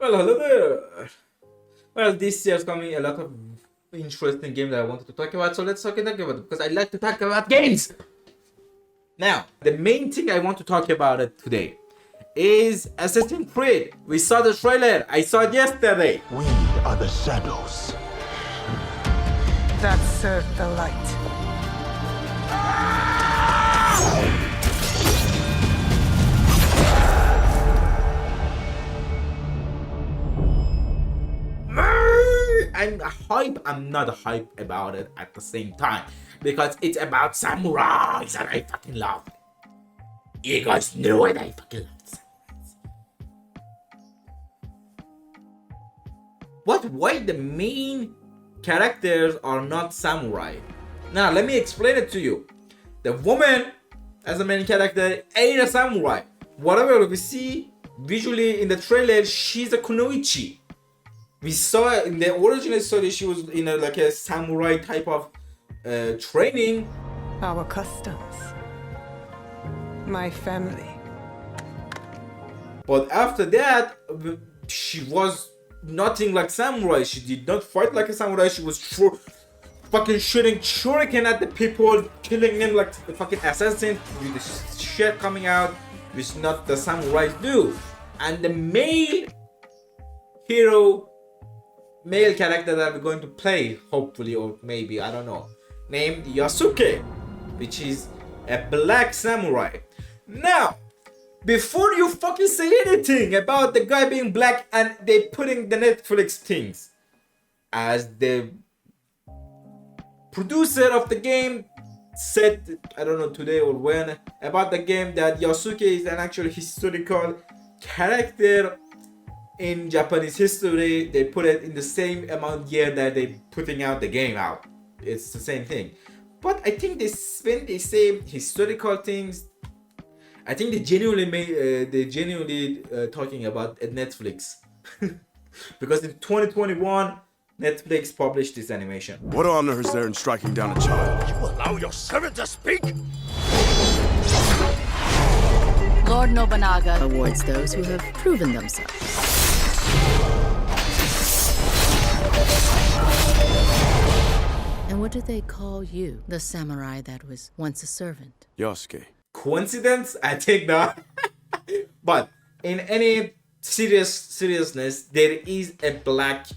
Well, hello there. Well, this year's coming a lot of interesting games that I wanted to talk about, so let's talk about it because I like to talk about games. Now, the main thing I want to talk about it today is Assassin's Creed. We saw the trailer. I saw it yesterday. We are the shadows. That served the light. I'm hype. I'm not hype about it at the same time because it's about samurais and I fucking love it. You guys know it. I fucking love samurais. What? Why the main characters are not samurai? Now let me explain it to you. The woman as a main character ain't a samurai. Whatever we see visually in the trailer, she's a kunoichi. We saw in the original story she was in like a samurai type of training. Our customs. My family. But after that, she was nothing like samurai. She did not fight like a samurai. She was fucking shooting shuriken at the people, killing them like the fucking assassin with the shit coming out, which not the samurais do. And the male character that we're going to play, hopefully, or maybe, I don't know, named Yasuke, which is a black samurai. Now, before you fucking say anything about the guy being black and they putting the Netflix things, as the producer of the game said, I don't know today or when, about the game that Yasuke is an actual historical character in Japanese history. They put it in the same amount year that they putting out the game out. It's the same thing. But I think when they say historical things, I think they genuinely talking about Netflix. Because in 2021, Netflix published this animation. What honor is there in striking down a child? You allow your servant to speak? Lord Nobunaga awards those who have proven themselves. And what do they call you, the samurai that was once a servant? Yasuke. Coincidence? I think not. But in any seriousness, there is a black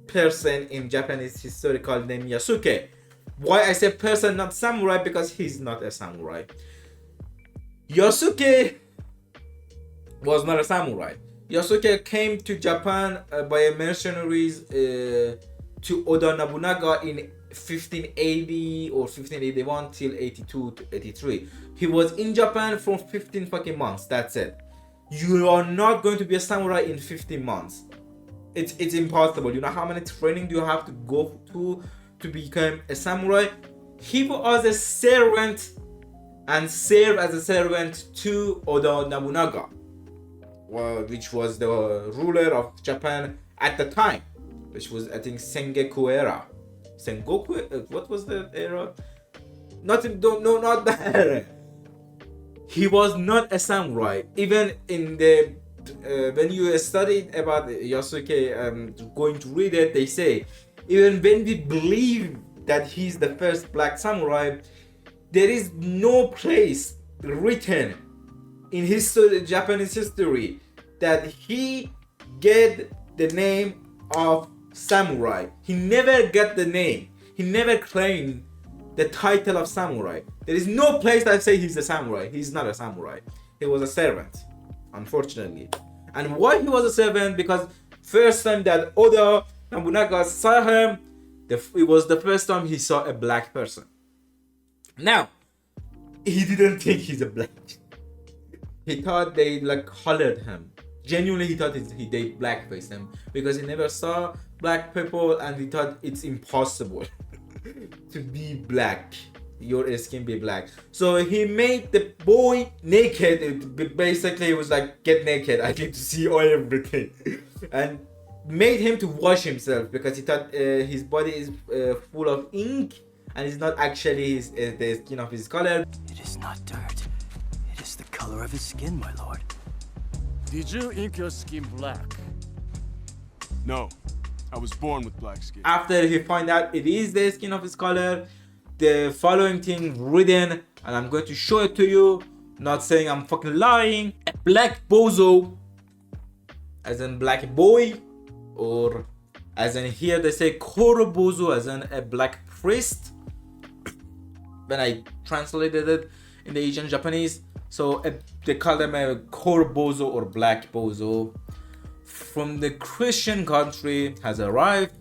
person in Japanese historical named Yasuke. Why I say person, not samurai? Because he's not a samurai. Yasuke was not a samurai. Yasuke came to Japan by mercenaries to Oda Nobunaga in 1580 or 1581 till 82 to 83. He was in Japan for 15 fucking months. That's it. You are not going to be a samurai in 15 months. It's impossible. You know how many training do you have to go to become a samurai? He was a servant and served as a servant to Oda Nobunaga, which was the ruler of Japan at the time, which was, I think, Sengoku era. Sengoku? What was the era? Not that era. He was not a samurai. Even in the when you studied about Yasuke, going to read it, they say even when we believe that he's the first black samurai, there is no place written in history, Japanese history, that he get the name of samurai. He never got the name. He never claimed the title of samurai. There is no place that say he's a samurai. He's not a samurai. He was a servant, unfortunately. And why he was a servant? Because first time that Oda Nobunaga saw him, it was the first time he saw a black person. Now, he didn't think he's a black. He thought they like colored him. Genuinely, he thought they blackfaced him because he never saw black people and he thought it's impossible to be black. Your skin be black. So he made the boy naked. Basically, it was like, get naked. I need to see all everything. And made him to wash himself because he thought his body is full of ink and it's not actually the skin of his color. It is not dirt. It is the color of his skin, my lord. Did you ink your skin black? No, I was born with black skin. After he find out it is the skin of his color, the following thing written, and I'm going to show it to you. Not saying I'm fucking lying. A black bozo, as in black boy, or as in here they say koro bozo, as in a black priest. When I translated it in the Asian Japanese, so they call them a koro bozo or black bozo, from the Christian country has arrived.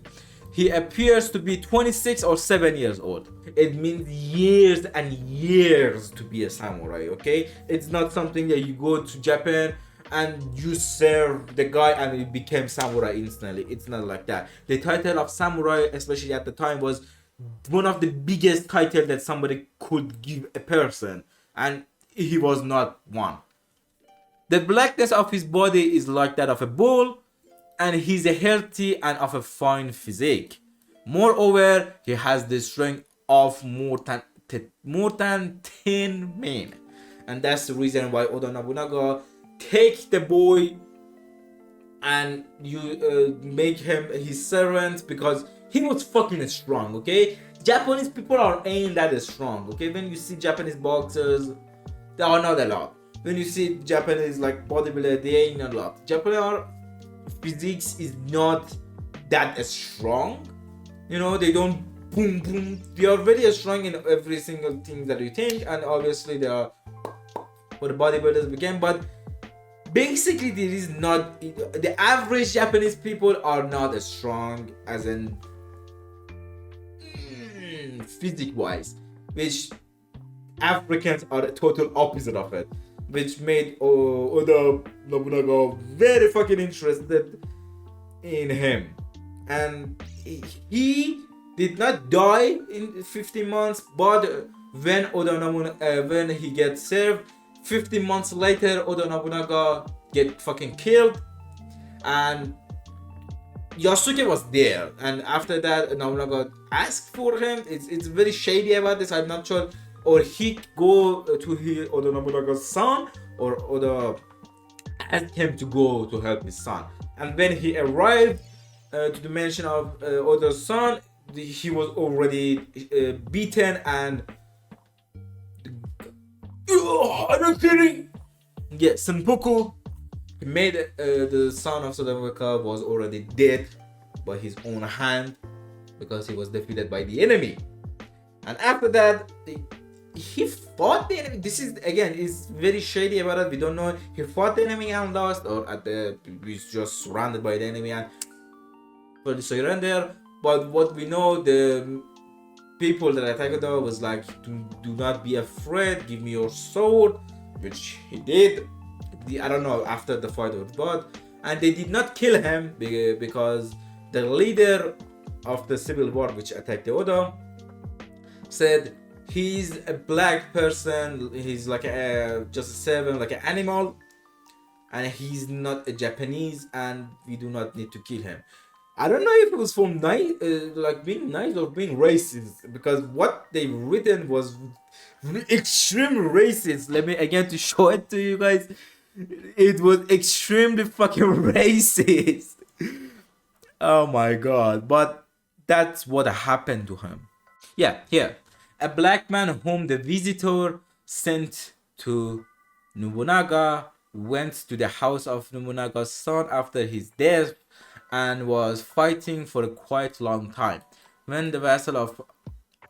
He appears to be 26 or 7 years old. It means years and years to be a samurai, okay? It's not something that you go to Japan and you serve the guy and it became samurai instantly. It's not like that. The title of samurai, especially at the time, was one of the biggest titles that somebody could give a person, and he was not one. The blackness of his body is like that of a bull, and he's a healthy and of a fine physique. Moreover, he has the strength of more than 10 men, and that's the reason why Oda Nobunaga take the boy and you make him his servant, because he was fucking strong. Okay, Japanese people ain't that strong. Okay, when you see Japanese boxers, they are not a lot. When you see Japanese like bodybuilder, they ain't a lot. Japanese physics is not that strong. You know, they don't boom boom. They are very strong in every single thing that you think, and obviously they are for the bodybuilders became. But basically, there is not the average Japanese people are not as strong as in physique wise, which Africans are the total opposite of it, which made Oda Nobunaga very fucking interested in him. And he did not die in 15 months, but when when he gets served 15 months later, Oda Nobunaga get fucking killed, and Yasuke was there. And after that, Nobunaga asked for him. It's very shady about this. I'm not sure, or he go to Oda Nobunaga's son, or Oda asked him to go to help his son. And when he arrived to the mansion of Oda's son, he was already beaten and I'm not kidding. Yeah, Senpuku made the son of Sodamaka was already dead by his own hand because he was defeated by the enemy. And after that, he fought the enemy. This is again is very shady about it. We don't know he fought the enemy and lost, or he's just surrounded by the enemy and fully surrender. But what we know, the people that attacked Oda was like, do not be afraid, give me your sword, which he did. I don't know, after the fight with God, and they did not kill him because the leader of the civil war which attacked Oda said he's a black person, he's like just a servant, like an animal, and he's not a Japanese, and we do not need to kill him. I don't know if it was from like being nice or being racist, because what they written was extreme racist. Let me again to show it to you guys. It was extremely fucking racist. Oh my god. But that's what happened to him. Yeah, here. A black man whom the visitor sent to Nobunaga went to the house of Nobunaga's son after his death and was fighting for a quite long time. When the vassal of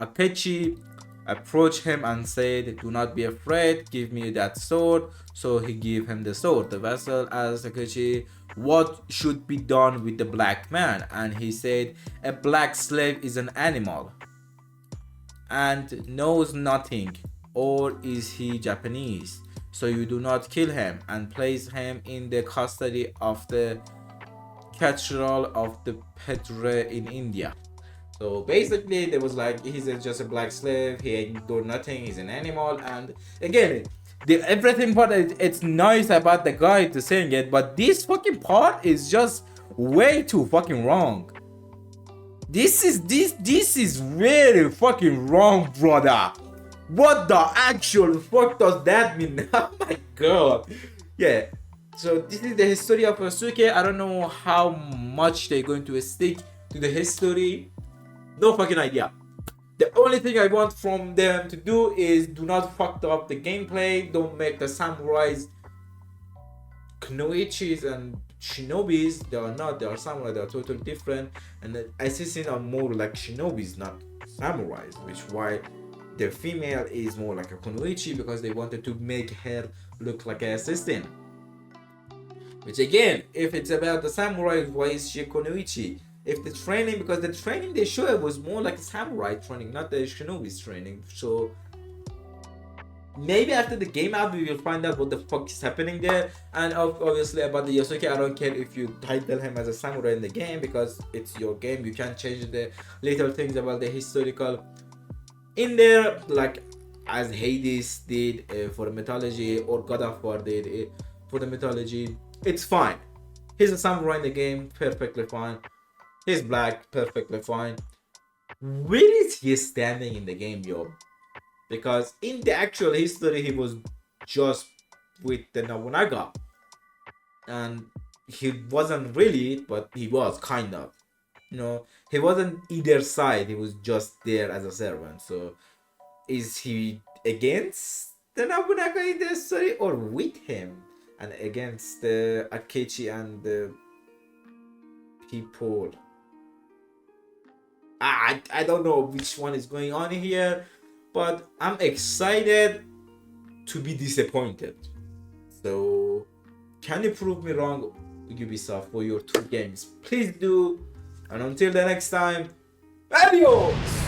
Akechi approached him and said, "Do not be afraid, give me that sword." So he gave him the sword. The vassal asked Akechi what should be done with the black man, and he said, "A black slave is an animal and knows nothing, or is he Japanese? So you do not kill him and place him in the custody of the cathedral of the Pedre in India." So basically there was like, he's just a black slave, he ain't doing nothing, he's an animal. And again, the everything part, it's nice about the guy to saying it, but this fucking part is just way too fucking wrong. This is really fucking wrong, brother. What the actual fuck does that mean? Oh my god. Yeah, So this is the history of Yasuke. I don't know how much they're going to stick to the history. No fucking idea. The only thing I want from them to do is do not fuck up the gameplay. Don't make the samurais kunoichis and shinobis. They are not. They are samurai. They are totally different. And the assassins are more like shinobis, not samurais. Which why the female is more like a kunoichi, because they wanted to make her look like an assassin. Which again, if it's about the samurai, why is she a kunoichi? If the training, because the training they showed was more like samurai training, not the shinobi's training. So maybe after the game out, we will find out what the fuck is happening there. And obviously about the Yasuke, I don't care if you title him as a samurai in the game, because it's your game. You can't change the little things about the historical in there, like as Hades did for the mythology, or God of War did for the mythology. It's fine. He's a samurai in the game, perfectly fine. He's black, perfectly fine. Where is he standing in the game, yo? Because in the actual history, he was just with the Nobunaga. And he wasn't really, but he was kind of. You know, he wasn't either side, he was just there as a servant. So, is he against the Nobunaga in the story, or with him? And against the Akechi and the people? I don't know which one is going on here, but I'm excited to be disappointed. So, can you prove me wrong, Ubisoft, for your 2 games? Please do. And until the next time, adios!